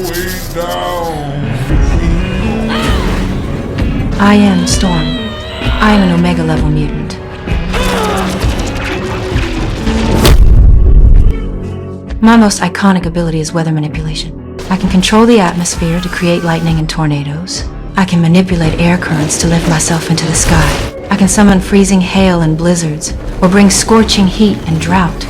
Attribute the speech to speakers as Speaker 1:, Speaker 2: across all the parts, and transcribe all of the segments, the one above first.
Speaker 1: way down.
Speaker 2: I am Storm. I am an Omega level mutant. My most iconic ability is weather manipulation. I can control the atmosphere to create lightning and tornadoes. I can manipulate air currents to lift myself into the sky. I can summon freezing hail and blizzards, or bring scorching heat and drought.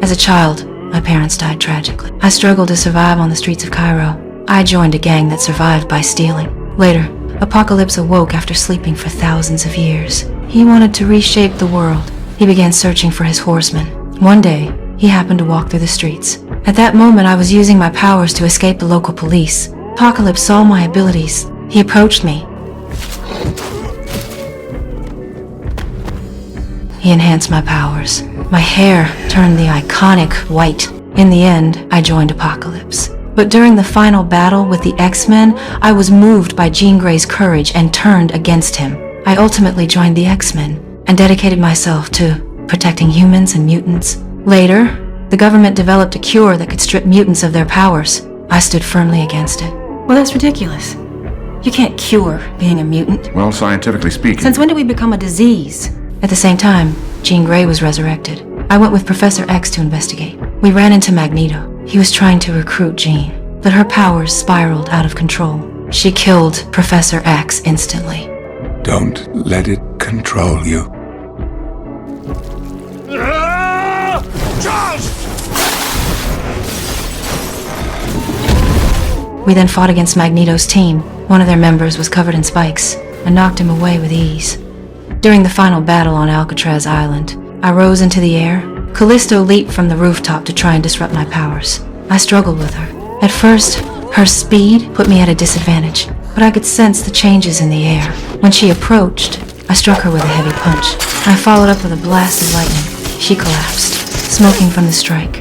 Speaker 2: As a child, my parents died tragically. I struggled to survive on the streets of Cairo. I joined a gang that survived by stealing. Later, Apocalypse awoke after sleeping for thousands of years. He wanted to reshape the world. He began searching for his horsemen. One day, he happened to walk through the streets. At that moment, I was using my powers to escape the local police. Apocalypse saw my abilities. He approached me. He enhanced my powers. My hair turned the iconic white. In the end, I joined Apocalypse. But during the final battle with the X-Men, I was moved by Jean Grey's courage and turned against him. I ultimately joined the X-Men and dedicated myself to protecting humans and mutants. Later, the government developed a cure that could strip mutants of their powers. I stood firmly against it. Well, that's ridiculous. You can't cure being a mutant.
Speaker 1: Well, scientifically speaking...
Speaker 2: Since when did we become a disease? At the same time, Jean Grey was resurrected. I went with Professor X to investigate. We ran into Magneto. He was trying to recruit Jean, but her powers spiraled out of control. She killed Professor X instantly.
Speaker 1: Don't let it control you.
Speaker 2: We then fought against Magneto's team. One of their members was covered in spikes. I knocked him away with ease. During the final battle on Alcatraz Island, I rose into the air. Callisto leaped from the rooftop to try and disrupt my powers. I struggled with her. At first, her speed put me at a disadvantage, but I could sense the changes in the air. When she approached, I struck her with a heavy punch. I followed up with a blast of lightning. She collapsed, smoking from the strike.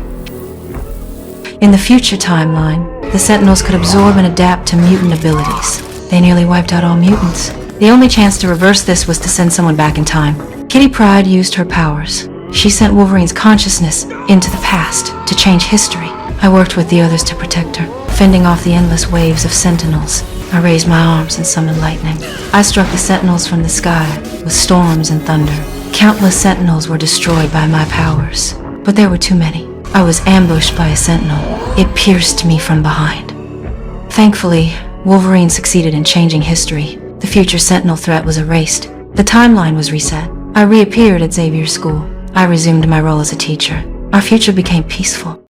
Speaker 2: In the future timeline, the Sentinels could absorb and adapt to mutant abilities. They nearly wiped out all mutants. The only chance to reverse this was to send someone back in time. Kitty Pryde used her powers. She sent Wolverine's consciousness into the past to change history. I worked with the others to protect her, fending off the endless waves of Sentinels. I raised my arms and summoned lightning. I struck the Sentinels from the sky with storms and thunder. Countless Sentinels were destroyed by my powers, but there were too many. I was ambushed by a Sentinel. It pierced me from behind. Thankfully, Wolverine succeeded in changing history. The future Sentinel threat was erased. The timeline was reset. I reappeared at Xavier's school. I resumed my role as a teacher. Our future became peaceful.